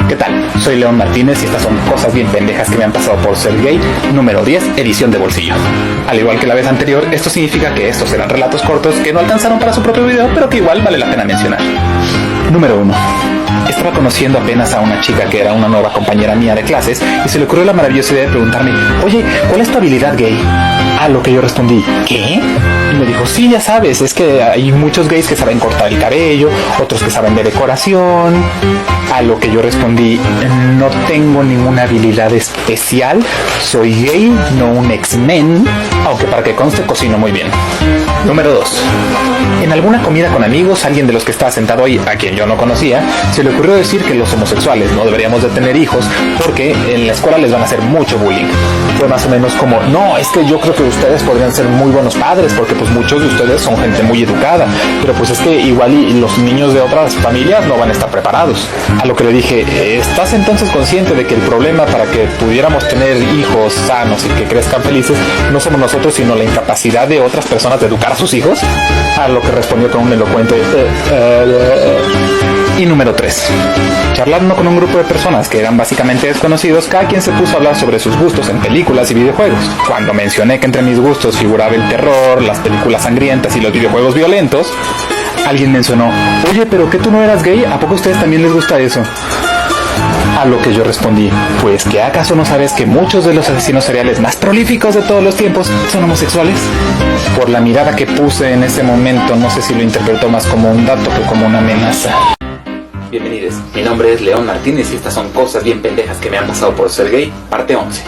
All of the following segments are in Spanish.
¿Qué tal? Soy León Martínez y estas son cosas bien pendejas que me han pasado por ser gay, número 10, edición de bolsillo. Al igual que la vez anterior, esto significa que estos eran relatos cortos que no alcanzaron para su propio video, pero que igual vale la pena mencionar. Número 1. Estaba conociendo apenas a una chica que era una nueva compañera mía de clases y se le ocurrió la maravillosa idea de preguntarme: oye, ¿cuál es tu habilidad gay? A lo que yo respondí: ¿qué? Y me dijo: sí, ya sabes, es que hay muchos gays que saben cortar el cabello, otros que saben de decoración. A lo que yo respondí: no tengo ninguna habilidad especial, soy gay, no un X-Men, aunque para que conste cocino muy bien. Número 2. En alguna comida con amigos, alguien de los que estaba sentado ahí, a quien yo no conocía, se le ocurrió decir que los homosexuales no deberíamos de tener hijos porque en la escuela les van a hacer mucho bullying. Fue más o menos como: no, es que yo creo que ustedes podrían ser muy buenos padres porque pues muchos de ustedes son gente muy educada, pero pues es que igual y los niños de otras familias no van a estar preparados. A lo que le dije: ¿estás entonces consciente de que el problema para que pudiéramos tener hijos sanos y que crezcan felices no somos nosotros, sino la incapacidad de otras personas de educar a sus hijos? A lo que respondió con un elocuente Y número 3. Charlando con un grupo de personas que eran básicamente desconocidos, cada quien se puso a hablar sobre sus gustos en películas y videojuegos. Cuando mencioné que entre mis gustos figuraba el terror, las películas sangrientas y los videojuegos violentos, alguien mencionó: oye, ¿pero qué tú no eras gay? ¿A poco a ustedes también les gusta eso? A lo que yo respondí: pues ¿que acaso no sabes que muchos de los asesinos seriales más prolíficos de todos los tiempos son homosexuales? Por la mirada que puse en ese momento, no sé si lo interpretó más como un dato que como una amenaza. Bienvenidos, mi nombre es León Martínez y estas son cosas bien pendejas que me han pasado por ser gay, parte 11.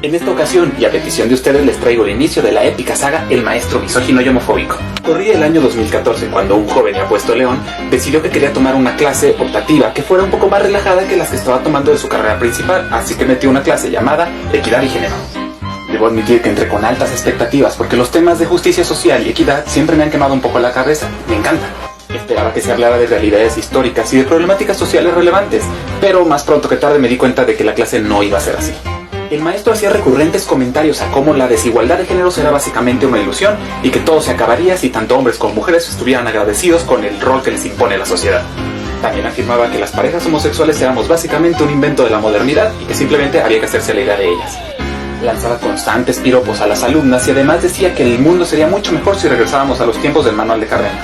En esta ocasión, y a petición de ustedes, les traigo el inicio de la épica saga El Maestro Misógino y Homofóbico. Corría el año 2014 cuando un joven y apuesto León decidió que quería tomar una clase optativa que fuera un poco más relajada que las que estaba tomando de su carrera principal, así que metió una clase llamada Equidad y Género. Debo admitir que entré con altas expectativas porque los temas de justicia social y equidad siempre me han quemado un poco la cabeza, me encanta. Esperaba que se hablara de realidades históricas y de problemáticas sociales relevantes, pero más pronto que tarde me di cuenta de que la clase no iba a ser así. El maestro hacía recurrentes comentarios a cómo la desigualdad de géneros era básicamente una ilusión y que todo se acabaría si tanto hombres como mujeres estuvieran agradecidos con el rol que les impone la sociedad. También afirmaba que las parejas homosexuales éramos básicamente un invento de la modernidad y que simplemente había que hacerse la idea de ellas. Lanzaba constantes piropos a las alumnas y además decía que el mundo sería mucho mejor si regresábamos a los tiempos del manual de Carreño,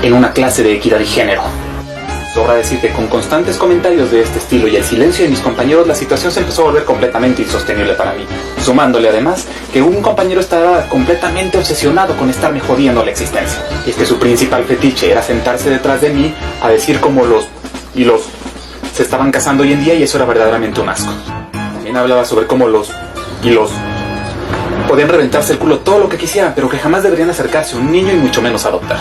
en una clase de equidad y género. Sobra decir que con constantes comentarios de este estilo y el silencio de mis compañeros, la situación se empezó a volver completamente insostenible para mí, sumándole además que un compañero estaba completamente obsesionado con estarme jodiendo la existencia. Y es que su principal fetiche era sentarse detrás de mí a decir cómo los se estaban casando hoy en día, y eso era verdaderamente un asco. También hablaba sobre cómo los podían reventarse el culo todo lo que quisieran, pero que jamás deberían acercarse a un niño y mucho menos adoptar.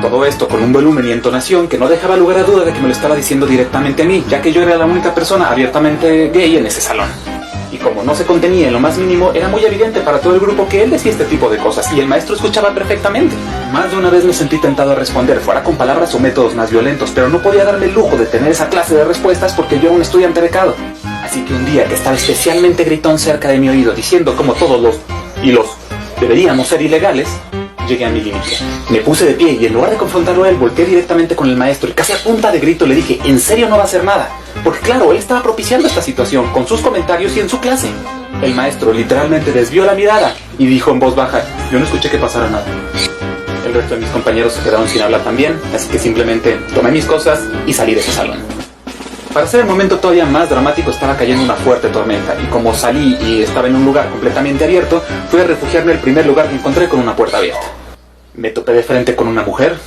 Todo esto con un volumen y entonación que no dejaba lugar a duda de que me lo estaba diciendo directamente a mí, ya que yo era la única persona abiertamente gay en ese salón. Y como no se contenía en lo más mínimo, era muy evidente para todo el grupo que él decía este tipo de cosas, y el maestro escuchaba perfectamente. Más de una vez me sentí tentado a responder, fuera con palabras o métodos más violentos, pero no podía darme el lujo de tener esa clase de respuestas porque yo era un estudiante becado. Así que un día que estaba especialmente gritón cerca de mi oído diciendo cómo todos los deberíamos ser ilegales, llegué a mi límite. Me puse de pie y en lugar de confrontarlo a él, volteé directamente con el maestro y casi a punta de grito le dije: ¿en serio no va a hacer nada? Porque claro, él estaba propiciando esta situación con sus comentarios y en su clase. El maestro literalmente desvió la mirada y dijo en voz baja: yo no escuché que pasara nada. El resto de mis compañeros se quedaron sin hablar también, así que simplemente tomé mis cosas y salí de ese salón. Para hacer el momento todavía más dramático, estaba cayendo una fuerte tormenta, y como salí y estaba en un lugar completamente abierto, fui a refugiarme en el primer lugar que encontré con una puerta abierta. Me topé de frente con una mujer,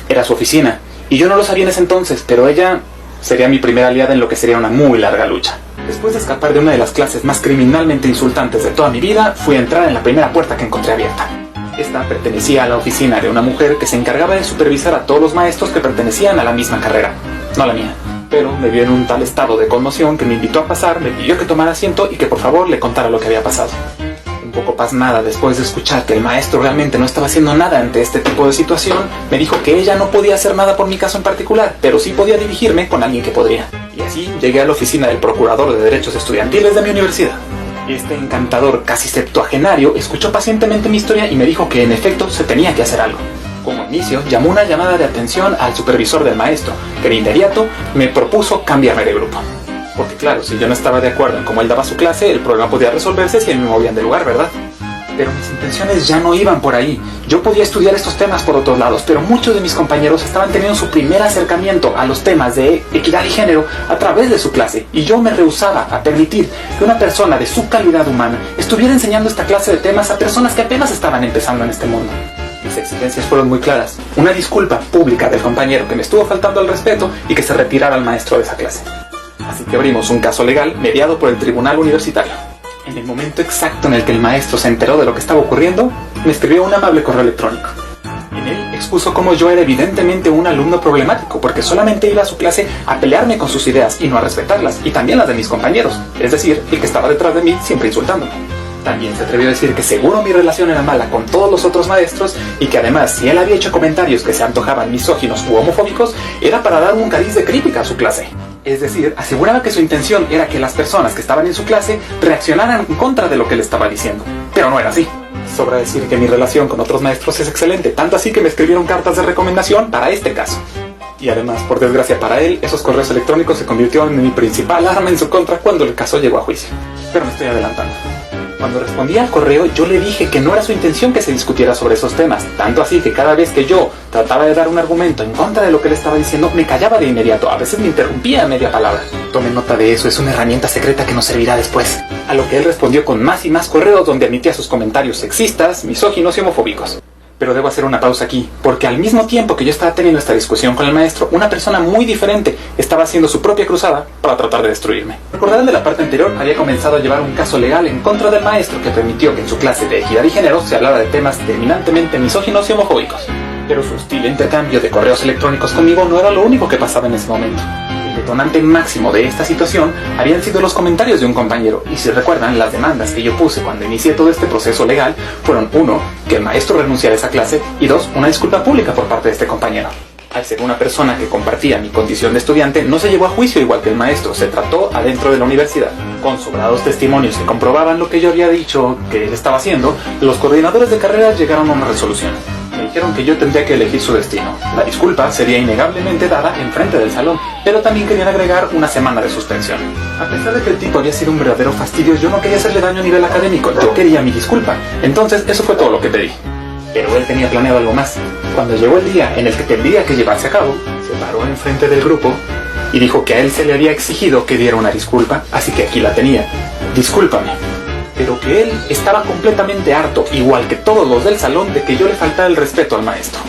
era su oficina, y yo no lo sabía en ese entonces, pero ella sería mi primera aliada en lo que sería una muy larga lucha. Después de escapar de una de las clases más criminalmente insultantes de toda mi vida, fui a entrar en la primera puerta que encontré abierta. Esta pertenecía a la oficina de una mujer que se encargaba de supervisar a todos los maestros que pertenecían a la misma carrera, no la mía. Pero me vio en un tal estado de conmoción que me invitó a pasar, me pidió que tomara asiento y que por favor le contara lo que había pasado. Un poco pasmada después de escuchar que el maestro realmente no estaba haciendo nada ante este tipo de situación, me dijo que ella no podía hacer nada por mi caso en particular, pero sí podía dirigirme con alguien que podría. Y así llegué a la oficina del procurador de derechos estudiantiles de mi universidad. Este encantador casi septuagenario escuchó pacientemente mi historia y me dijo que en efecto se tenía que hacer algo. Como inicio, llamó una llamada de atención al supervisor del maestro, que de inmediato me propuso cambiarme de grupo. Porque claro, si yo no estaba de acuerdo en cómo él daba su clase, el problema podía resolverse si me movían de lugar, ¿verdad? Pero mis intenciones ya no iban por ahí. Yo podía estudiar estos temas por otros lados, pero muchos de mis compañeros estaban teniendo su primer acercamiento a los temas de equidad y género a través de su clase, y yo me rehusaba a permitir que una persona de su calidad humana estuviera enseñando esta clase de temas a personas que apenas estaban empezando en este mundo. Mis exigencias fueron muy claras. Una disculpa pública del compañero que me estuvo faltando al respeto y que se retirara al maestro de esa clase. Así que abrimos un caso legal mediado por el tribunal universitario. En el momento exacto en el que el maestro se enteró de lo que estaba ocurriendo, me escribió un amable correo electrónico. En él expuso cómo yo era evidentemente un alumno problemático, porque solamente iba a su clase a pelearme con sus ideas y no a respetarlas, y también las de mis compañeros, es decir, el que estaba detrás de mí siempre insultándome. También se atrevió a decir que seguro mi relación era mala con todos los otros maestros y que además si él había hecho comentarios que se antojaban misóginos u homofóbicos era para dar un cariz de crítica a su clase. Es decir, aseguraba que su intención era que las personas que estaban en su clase reaccionaran en contra de lo que le estaba diciendo. Pero no era así. Sobra decir que mi relación con otros maestros es excelente, tanto así que me escribieron cartas de recomendación para este caso. Y además, por desgracia para él, esos correos electrónicos se convirtieron en mi principal arma en su contra cuando el caso llegó a juicio. Pero me estoy adelantando. Cuando respondí al correo, yo le dije que no era su intención que se discutiera sobre esos temas, tanto así que cada vez que yo trataba de dar un argumento en contra de lo que él estaba diciendo, me callaba de inmediato, a veces me interrumpía a media palabra. Tomen nota de eso, es una herramienta secreta que nos servirá después. A lo que él respondió con más y más correos donde admitía sus comentarios sexistas, misóginos y homofóbicos. Pero debo hacer una pausa aquí, porque al mismo tiempo que yo estaba teniendo esta discusión con el maestro, una persona muy diferente estaba haciendo su propia cruzada para tratar de destruirme. Recordarán de la parte anterior, había comenzado a llevar un caso legal en contra del maestro que permitió que en su clase de equidad y género se hablara de temas terminantemente misóginos y homofóbicos. Pero su hostil intercambio de correos electrónicos conmigo no era lo único que pasaba en ese momento. El detonante máximo de esta situación habían sido los comentarios de un compañero, y si recuerdan, las demandas que yo puse cuando inicié todo este proceso legal fueron 1. Que el maestro renunciara a esa clase, y 2. Una disculpa pública por parte de este compañero. Al ser una persona que compartía mi condición de estudiante, no se llevó a juicio igual que el maestro, se trató adentro de la universidad. Con sobrados testimonios que comprobaban lo que yo había dicho que él estaba haciendo, los coordinadores de carrera llegaron a una resolución. Me dijeron que yo tendría que elegir su destino. La disculpa sería innegablemente dada enfrente del salón, pero también querían agregar una semana de suspensión. A pesar de que el tipo había sido un verdadero fastidio, yo no quería hacerle daño a nivel académico, yo quería mi disculpa. Entonces eso fue todo lo que pedí. Pero él tenía planeado algo más. Cuando llegó el día en el que tendría que llevarse a cabo, se paró enfrente del grupo y dijo que a él se le había exigido que diera una disculpa, así que aquí la tenía. Discúlpame. Pero que él estaba completamente harto, igual que todos los del salón, de que yo le faltara el respeto al maestro.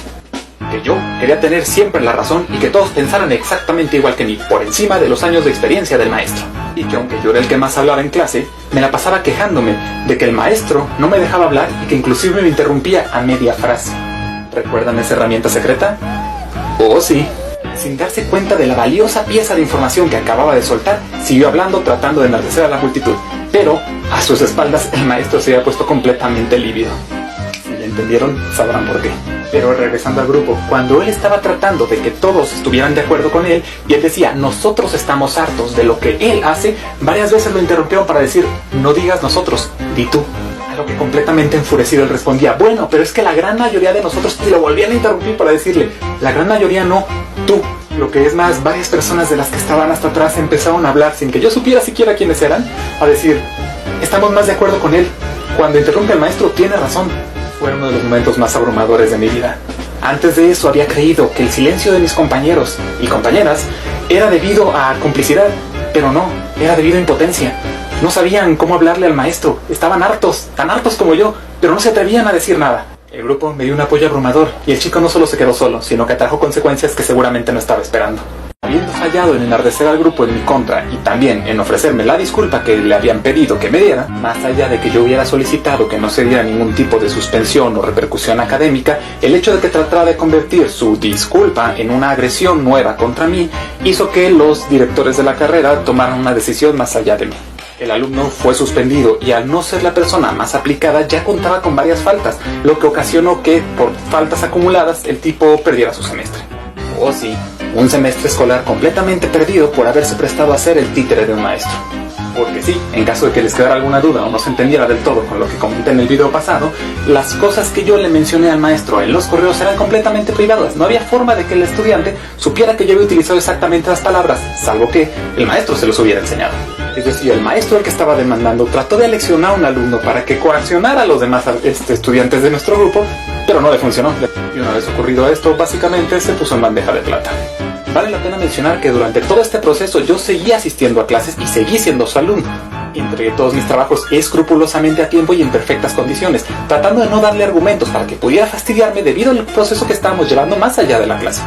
Que yo quería tener siempre la razón y que todos pensaran exactamente igual que mí, por encima de los años de experiencia del maestro. Y que aunque yo era el que más hablaba en clase, me la pasaba quejándome de que el maestro no me dejaba hablar y que inclusive me interrumpía a media frase. ¿Recuerdan esa herramienta secreta? Oh, sí. Sin darse cuenta de la valiosa pieza de información que acababa de soltar, siguió hablando tratando de enardecer a la multitud. Pero a sus espaldas el maestro se había puesto completamente lívido. Si le entendieron, sabrán por qué. Pero regresando al grupo, cuando él estaba tratando de que todos estuvieran de acuerdo con él, y él decía, nosotros estamos hartos de lo que él hace, varias veces lo interrumpieron para decir, no digas nosotros, di tú. A lo que completamente enfurecido él respondía, bueno, pero es que la gran mayoría de nosotros, y lo volvían a interrumpir para decirle, la gran mayoría no, tú. Lo que es más, varias personas de las que estaban hasta atrás empezaron a hablar sin que yo supiera siquiera quiénes eran, a decir, estamos más de acuerdo con él. Cuando interrumpe el maestro, tiene razón. Fue uno de los momentos más abrumadores de mi vida. Antes de eso había creído que el silencio de mis compañeros y compañeras era debido a complicidad, pero no, era debido a impotencia. No sabían cómo hablarle al maestro, estaban hartos, tan hartos como yo, pero no se atrevían a decir nada. El grupo me dio un apoyo abrumador y el chico no solo se quedó solo, sino que trajo consecuencias que seguramente no estaba esperando. Habiendo fallado en enardecer al grupo en mi contra y también en ofrecerme la disculpa que le habían pedido que me diera, más allá de que yo hubiera solicitado que no se diera ningún tipo de suspensión o repercusión académica, el hecho de que tratara de convertir su disculpa en una agresión nueva contra mí hizo que los directores de la carrera tomaran una decisión más allá de mí. El alumno fue suspendido y al no ser la persona más aplicada ya contaba con varias faltas, lo que ocasionó que, por faltas acumuladas, el tipo perdiera su semestre. Oh sí, un semestre escolar completamente perdido por haberse prestado a ser el títere de un maestro. Porque sí, en caso de que les quedara alguna duda o no se entendiera del todo con lo que comenté en el video pasado, las cosas que yo le mencioné al maestro en los correos eran completamente privadas. No había forma de que el estudiante supiera que yo había utilizado exactamente las palabras, salvo que el maestro se los hubiera enseñado. Es decir, el maestro, el que estaba demandando, trató de aleccionar a un alumno para que coaccionara a los demás estudiantes de nuestro grupo, pero no le funcionó. Y una vez ocurrido esto, básicamente se puso en bandeja de plata. Vale la pena mencionar que durante todo este proceso yo seguí asistiendo a clases y seguí siendo su alumno. Entregué todos mis trabajos escrupulosamente a tiempo y en perfectas condiciones, tratando de no darle argumentos para que pudiera fastidiarme debido al proceso que estábamos llevando más allá de la clase.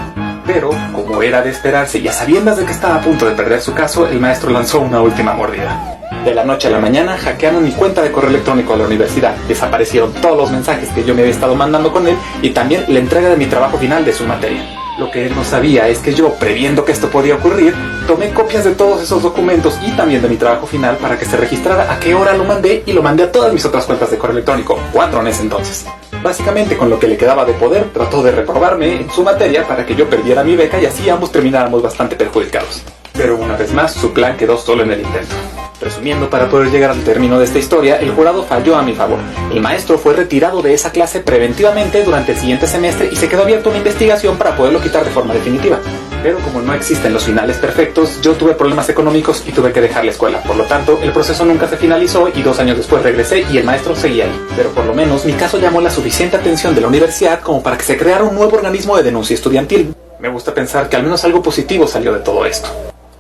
Pero, como era de esperarse y a sabiendas de que estaba a punto de perder su caso, el maestro lanzó una última mordida. De la noche a la mañana hackearon mi cuenta de correo electrónico a la universidad, desaparecieron todos los mensajes que yo me había estado mandando con él y también la entrega de mi trabajo final de su materia. Lo que él no sabía es que yo, previendo que esto podía ocurrir, tomé copias de todos esos documentos y también de mi trabajo final para que se registrara a qué hora lo mandé y lo mandé a todas mis otras cuentas de correo electrónico, 4 en ese entonces. Básicamente, con lo que le quedaba de poder, trató de reprobarme en su materia para que yo perdiera mi beca y así ambos termináramos bastante perjudicados. Pero una vez más, su plan quedó solo en el intento. Resumiendo, para poder llegar al término de esta historia, el jurado falló a mi favor. El maestro fue retirado de esa clase preventivamente durante el siguiente semestre y se quedó abierta una investigación para poderlo quitar de forma definitiva. Pero como no existen los finales perfectos, yo tuve problemas económicos y tuve que dejar la escuela. Por lo tanto, el proceso nunca se finalizó y 2 años después regresé y el maestro seguía ahí. Pero por lo menos mi caso llamó la suficiente atención de la universidad como para que se creara un nuevo organismo de denuncia estudiantil. Me gusta pensar que al menos algo positivo salió de todo esto.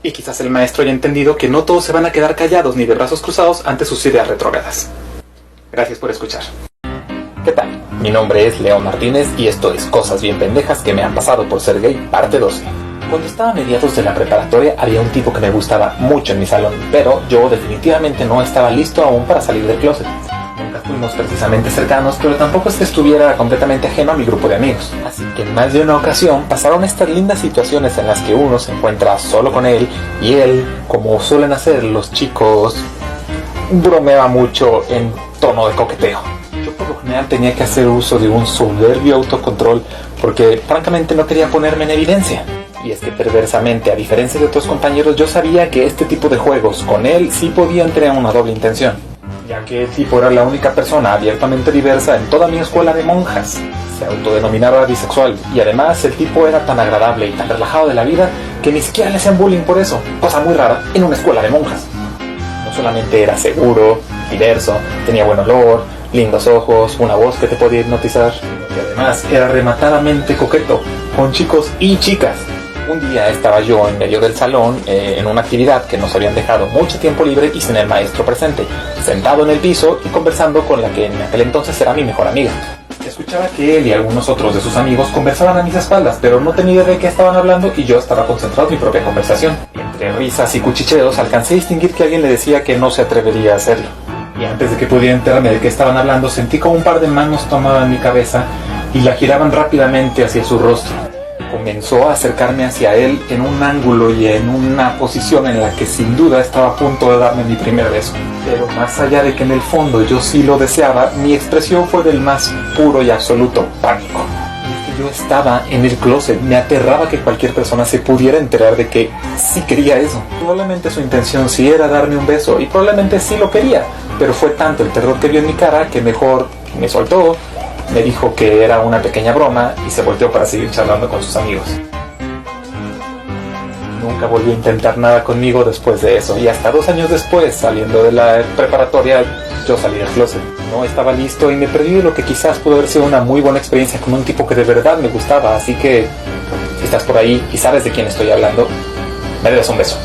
Y quizás el maestro haya entendido que no todos se van a quedar callados ni de brazos cruzados ante sus ideas retrógradas. Gracias por escuchar. ¿Qué tal? Mi nombre es León Martínez y esto es Cosas Bien Pendejas que me han pasado por ser gay, parte 12. Cuando estaba a mediados de la preparatoria había un tipo que me gustaba mucho en mi salón, pero yo definitivamente no estaba listo aún para salir del closet. Nunca fuimos precisamente cercanos, pero tampoco es que estuviera completamente ajeno a mi grupo de amigos. Así que en más de una ocasión pasaron estas lindas situaciones en las que uno se encuentra solo con él y él, como suelen hacer los chicos, bromeaba mucho en tono de coqueteo. Yo por lo general tenía que hacer uso de un soberbio autocontrol porque francamente no quería ponerme en evidencia. Y es que perversamente, a diferencia de otros compañeros, yo sabía que este tipo de juegos con él sí podían tener una doble intención, ya que el tipo era la única persona abiertamente diversa en toda mi escuela de monjas. Se autodenominaba bisexual y además el tipo era tan agradable y tan relajado de la vida que ni siquiera le hacían bullying por eso, cosa muy rara en una escuela de monjas. No solamente era seguro, diverso, tenía buen olor, lindos ojos, una voz que te podía hipnotizar, y además era rematadamente coqueto con chicos y chicas. Un día estaba yo en medio del salón en una actividad que nos habían dejado mucho tiempo libre y sin el maestro presente, sentado en el piso y conversando con la que en aquel entonces era mi mejor amiga. Escuchaba que él y algunos otros de sus amigos conversaban a mis espaldas, pero no tenía idea de qué estaban hablando y yo estaba concentrado en mi propia conversación. Entre risas y cuchicheos alcancé a distinguir que alguien le decía que no se atrevería a hacerlo. Y antes de que pudiera enterarme de qué estaban hablando, sentí como un par de manos tomaban mi cabeza y la giraban rápidamente hacia su rostro. Comenzó a acercarme hacia él en un ángulo y en una posición en la que sin duda estaba a punto de darme mi primer beso. Pero más allá de que en el fondo yo sí lo deseaba, mi expresión fue del más puro y absoluto pánico. Y es que yo estaba en el closet, me aterraba que cualquier persona se pudiera enterar de que sí quería eso. Probablemente su intención sí era darme un beso y probablemente sí lo quería, pero fue tanto el terror que vio en mi cara que mejor me soltó. Me dijo que era una pequeña broma y se volteó para seguir charlando con sus amigos. Nunca volvió a intentar nada conmigo después de eso y hasta 2 años después, saliendo de la preparatoria, yo salí del closet. No estaba listo y me perdí de lo que quizás pudo haber sido una muy buena experiencia con un tipo que de verdad me gustaba, así que si estás por ahí y sabes de quién estoy hablando, me debes un beso.